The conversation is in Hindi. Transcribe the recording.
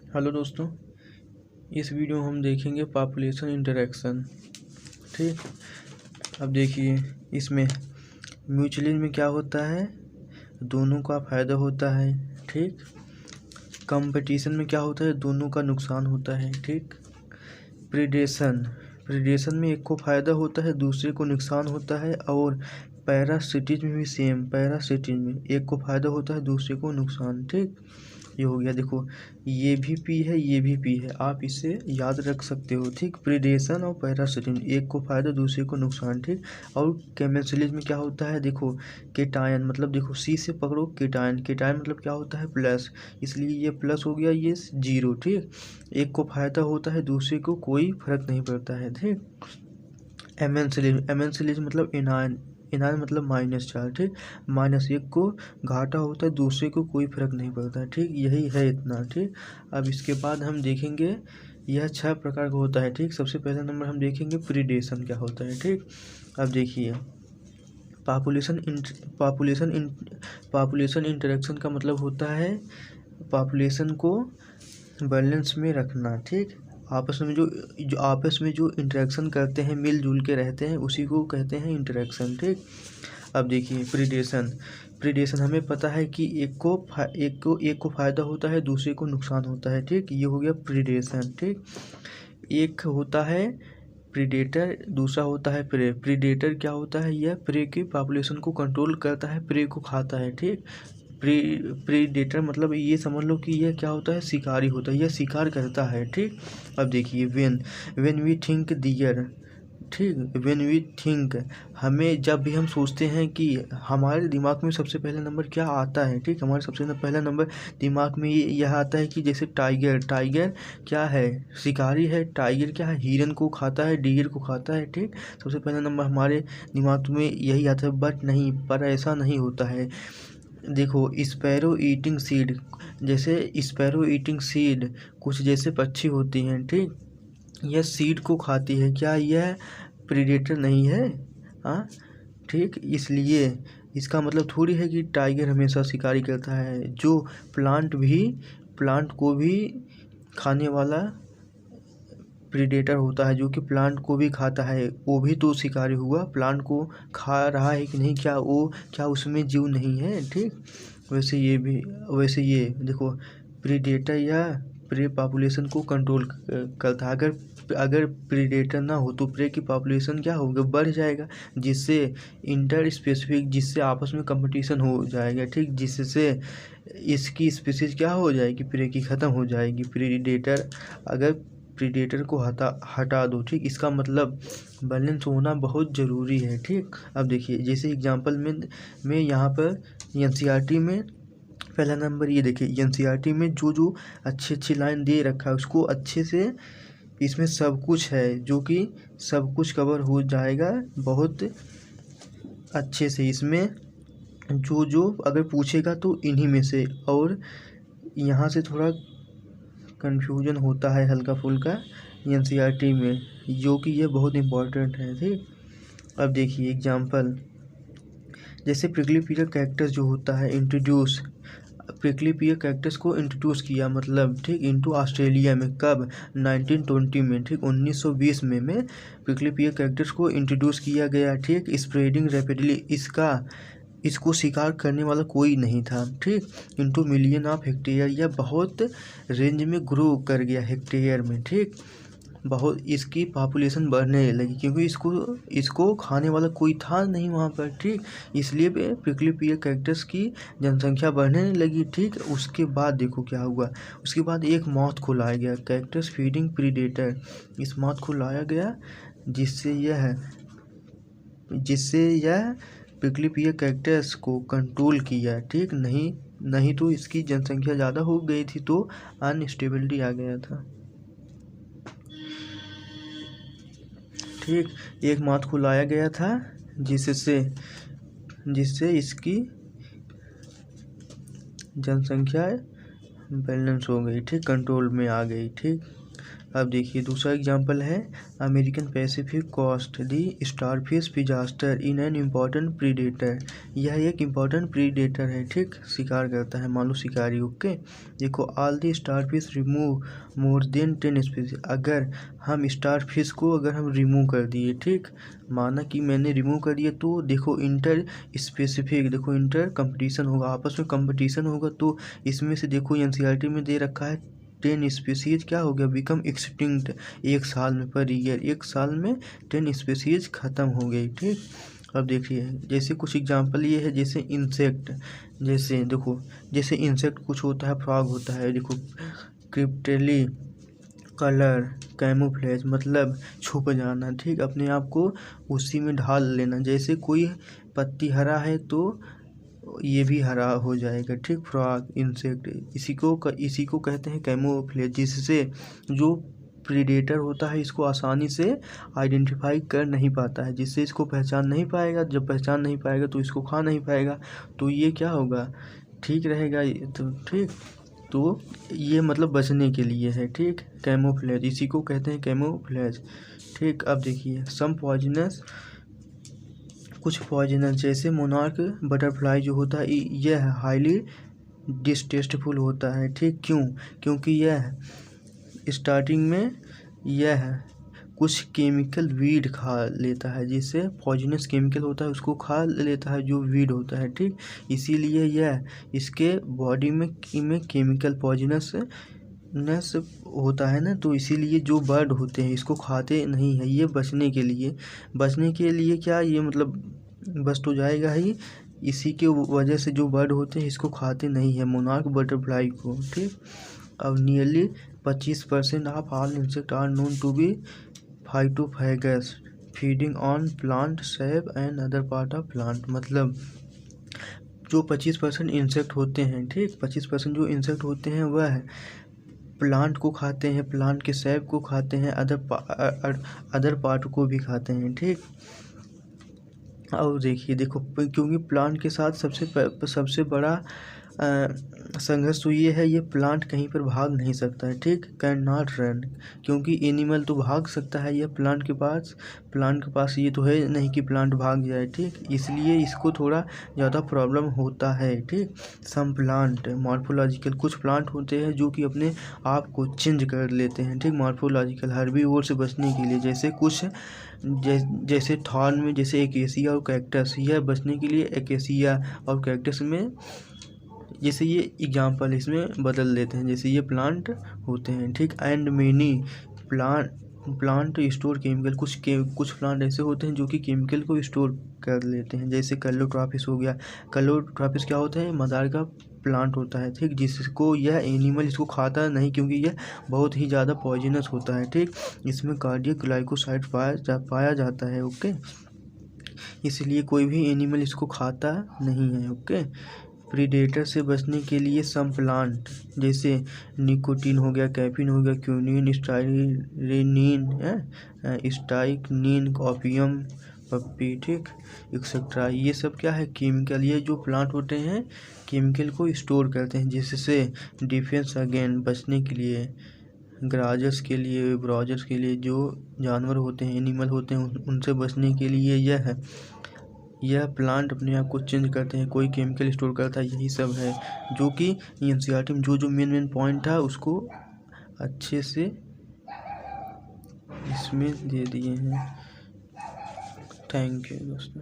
हेलो दोस्तों, इस वीडियो में हम देखेंगे पॉपुलेशन इंटरेक्शन। ठीक, अब देखिए इसमें म्यूचुअली में क्या होता है, दोनों का फ़ायदा होता है। ठीक, कंपटीशन में क्या होता है, दोनों का नुकसान होता है। ठीक, प्रीडेशन में एक को फ़ायदा होता है, दूसरे को नुकसान होता है। और पैरासिटिज में भी सेम, पैरासिटिज में एक को फ़ायदा होता है, दूसरे को नुकसान। ठीक, ये हो गया। देखो ये भी पी है, ये भी पी है, आप इसे याद रख सकते हो। ठीक, प्रीडेशन और पैरासिटिन, एक को फ़ायदा दूसरे को नुकसान। ठीक, और केमिस्ट्री में क्या होता है, देखो केटायन, मतलब देखो सी से पकड़ो केटायन, केटायन मतलब क्या होता है, प्लस, इसलिए ये प्लस हो गया, ये जीरो। ठीक, एक को फ़ायदा होता है, दूसरे को कोई फर्क नहीं पड़ता है। ठीक, एमेंसिलिज मतलब इनायन, इनायन मतलब -4। ठीक, -1 को घाटा होता है, दूसरे को कोई फर्क नहीं पड़ता है। ठीक, यही है इतना। ठीक, अब इसके बाद हम देखेंगे यह 6 प्रकार का होता है। ठीक, सबसे पहला नंबर हम देखेंगे प्रीडेशन क्या होता है। ठीक, अब देखिए पॉपुलेशन इंटरेक्शन का मतलब होता है पॉपुलेशन को बैलेंस में रखना। ठीक, आपस में जो इंटरेक्शन करते हैं, मिलजुल के रहते हैं, उसी को कहते हैं इंटरेक्शन। ठीक, अब देखिए प्रीडेशन हमें पता है कि एक को फ़ायदा होता है, दूसरे को नुकसान होता है। ठीक, ये हो गया प्रीडेशन। ठीक, एक होता है प्रीडेटर, दूसरा होता है प्रे। प्रीडेटर क्या होता है, यह प्रे की पॉपुलेशन को कंट्रोल करता है, प्रे को खाता है। ठीक, प्रीडेटर मतलब ये समझ लो कि यह क्या होता है, शिकारी होता है, यह शिकार करता है। ठीक, अब देखिए व्हेन वी थिंक डियर। ठीक, व्हेन वी थिंक, हमें जब भी हम सोचते हैं कि हमारे दिमाग में सबसे पहला नंबर क्या आता है। ठीक, हमारे सबसे पहला नंबर दिमाग में यह आता है कि जैसे टाइगर, टाइगर क्या है, शिकारी है। टाइगर क्या है, हिरन को खाता है, डियर को खाता है। ठीक, सबसे पहला नंबर हमारे दिमाग में यही आता है, बट नहीं, पर ऐसा नहीं होता है। देखो स्पैरो ईटिंग सीड, जैसे स्पैरो ईटिंग सीड, कुछ जैसे पक्षी होती हैं। ठीक, यह सीड को खाती है, क्या यह प्रीडेटर नहीं है? हाँ, ठीक, इसलिए इसका मतलब थोड़ी है कि टाइगर हमेशा शिकारी करता है। जो प्लांट को भी खाने वाला प्रीडेटर होता है, जो कि प्लांट को भी खाता है, वो भी तो शिकारी हुआ। प्लांट को खा रहा है कि नहीं, क्या उसमें जीव नहीं है? ठीक, वैसे ये देखो प्रीडेटर या प्रे पॉपुलेशन को कंट्रोल करता है। अगर प्रीडेटर ना हो तो प्रे की पॉपुलेशन क्या होगा, बढ़ जाएगा, जिससे इंटर स्पेसिफिक, जिससे आपस में कंपटीशन हो जाएगा। ठीक, जिससे इसकी स्पीसीज क्या हो जाएगी, प्रे की ख़त्म हो जाएगी। प्रीडेटर अगर प्रीडेटर को हटा दो। ठीक, इसका मतलब बैलेंस होना बहुत ज़रूरी है। ठीक, अब देखिए जैसे एग्जांपल में यहाँ पर एनसीईआरटी में पहला नंबर, ये देखिए एनसीईआरटी में जो अच्छी लाइन दे रखा है, उसको अच्छे से, इसमें सब कुछ है, जो कि सब कुछ कवर हो जाएगा बहुत अच्छे से। इसमें जो अगर पूछेगा तो इन्हीं में से, और यहाँ से थोड़ा कन्फ्यूजन होता है हल्का फुल्का एनसीईआरटी में, जो कि ये बहुत इम्पोर्टेंट है। ठीक, अब देखिए एग्जांपल, जैसे प्रिकली पीरियड कैरेक्टर्स जो होता है इंट्रोड्यूस, प्रिकली पीरियड कैरेक्टर्स को इंट्रोड्यूस किया, मतलब ठीक, इनटू ऑस्ट्रेलिया में कब, 1920 में। ठीक, 1920 में प्रिकली पीरियड कैरेक्टर्स को इंट्रोड्यूस किया गया। ठीक, स्प्रेडिंग रैपिडली, इसको शिकार करने वाला कोई नहीं था। ठीक, इनटू मिलियन ऑफ हेक्टेयर, यह बहुत रेंज में ग्रो कर गया हेक्टेयर में। ठीक, बहुत इसकी पॉपुलेशन बढ़ने लगी, क्योंकि इसको खाने वाला कोई था नहीं वहाँ पर। ठीक, इसलिए प्रिकली पीरियड कैरेक्टर्स की जनसंख्या बढ़ने लगी। ठीक, उसके बाद देखो क्या हुआ, उसके बाद एक मौत को लाया गया, कैरेक्टर्स फीडिंग प्रीडेटर, इस मौत को लाया गया, जिससे यह प्रिकली पीरियड कैरेक्टर्स को कंट्रोल किया। ठीक, नहीं तो इसकी जनसंख्या ज़्यादा हो गई थी, तो अनस्टेबिलिटी आ गया था। ठीक, एक मौत को लाया गया था, जिससे इसकी जनसंख्या बैलेंस हो गई। ठीक, कंट्रोल में आ गई। ठीक, अब देखिए दूसरा एग्जांपल है American Pacific coast the starfish disaster in an important predator. यह एक इम्पॉर्टेंट प्रीडेटर है, ठीक, शिकार करता है, मान लो शिकारी। ओके, देखो all the starfish remove more than 10 species. अगर हम स्टारफिश को अगर हम रिमूव कर दिए, ठीक, माना कि मैंने रिमूव कर दिया, तो देखो इंटर स्पेसिफिक, देखो इंटर कंपटीशन होगा, आपस में कंपटीशन होगा, तो इसमें से देखो एनसीईआरटी में दे रखा है 10 स्पीसीज क्या हो गया, बिकम एक्सटिंक्ट। एक साल में, पर ईयर, एक साल में 10 स्पीसीज खत्म हो गई, ठीक। अब देखिए जैसे कुछ एग्जांपल ये है, जैसे इंसेक्ट, जैसे देखो जैसे इंसेक्ट कुछ होता है, फ्रॉग होता है, देखो क्रिप्टेली कलर कैमोफ्लेज मतलब छुप जाना, ठीक, अपने आप को उसी में ढाल लेना। जैसे कोई पत्ती हरा है तो ये भी हरा हो जाएगा, ठीक। फ्रॉग, इंसेक्ट, इसी को कहते हैं कैमोफ्लेज, जिससे जो प्रीडेटर होता है इसको आसानी से आइडेंटिफाई कर नहीं पाता है, जिससे इसको पहचान नहीं पाएगा। जब पहचान नहीं पाएगा तो इसको खा नहीं पाएगा, तो ये क्या होगा, ठीक रहेगा, तो ठीक। तो ये मतलब बचने के लिए है, ठीक, कैमोफ्लेज, इसी को कहते हैं कैमोफ्लेज, ठीक। अब देखिए सम पॉइजनस, कुछ पॉइजनस जैसे मोनार्क बटरफ्लाई जो होता है यह हाईली डिस्टेस्टफुल होता है, ठीक। क्योंकि यह स्टार्टिंग में यह कुछ केमिकल वीड खा लेता है, जिससे पॉइजनस केमिकल होता है उसको खा लेता है जो वीड होता है, ठीक। इसीलिए यह इसके बॉडी में केमिकल पॉइजनस होता है ना, तो इसीलिए जो बर्ड होते हैं इसको खाते नहीं है। ये बचने के लिए क्या, ये मतलब बस तो जाएगा ही, इसी के वजह से जो बर्ड होते हैं इसको खाते नहीं है, मोनार्क बटरफ्लाई को, ठीक। अब nearly 25% of all insect are known to be phytophagous feeding on plant sap and other part of plant. मतलब जो 25% इंसेक्ट होते हैं, ठीक, 25% जो इंसेक्ट होते हैं वह प्लांट को खाते हैं, प्लांट के सेब को खाते हैं, अदर पार्ट को भी खाते हैं, ठीक। और देखो क्योंकि प्लांट के साथ सबसे बड़ा संघर्ष तो ये है, ये प्लांट कहीं पर भाग नहीं सकता है, ठीक, कैन नॉट रन। क्योंकि एनिमल तो भाग सकता है, यह प्लांट के पास ये तो है नहीं कि प्लांट भाग जाए, ठीक। इसलिए इसको थोड़ा ज़्यादा प्रॉब्लम होता है, ठीक। सम प्लांट मॉर्फोलॉजिकल, कुछ प्लांट होते हैं जो कि अपने आप को चेंज कर लेते हैं, ठीक, मॉर्फोलॉजिकल हर्बीवोर से बचने के लिए। जैसे कुछ जैसे थॉर्न में जैसे एकेसिया और कैक्टस, यह बचने के लिए एकेसिया और कैक्टस में जैसे ये एग्जाम्पल इसमें बदल देते हैं, जैसे ये प्लांट होते हैं, ठीक। And many plant store chemical, कुछ प्लांट ऐसे होते हैं जो कि केमिकल को स्टोर कर लेते हैं, जैसे कलोट्रॉपिस हो गया। कलोट्रॉपिस क्या होता है, मदार का प्लांट होता है, ठीक, जिसको यह एनिमल इसको खाता नहीं, क्योंकि यह बहुत ही ज़्यादा पॉइजनस होता है, ठीक। इसमें कार्डियक ग्लाइकोसाइड पाया जाता है, ओके। इसलिए कोई भी एनिमल इसको खाता नहीं है, ओके। प्रीडेटर से बचने के लिए सम प्लांट जैसे निकोटीन हो गया, कैफीन हो गया, क्यूनिन, स्टाइकनीन, ऑपियम पप्पी, ठीक, एक्सेट्रा, ये सब क्या है, केमिकल। ये जो प्लांट होते हैं केमिकल को स्टोर करते हैं, जिससे डिफेंस अगेन, बचने के लिए, ग्राजर्स के लिए, ब्राउजर्स के लिए, जो जानवर होते हैं, एनिमल होते हैं, उनसे बचने के लिए यह प्लांट अपने आप को चेंज करते हैं, कोई केमिकल स्टोर करता है, यही सब है जो कि एनसीईआरटी में जो मेन पॉइंट था उसको अच्छे से इसमें दे दिए हैं। थैंक यू दोस्तों।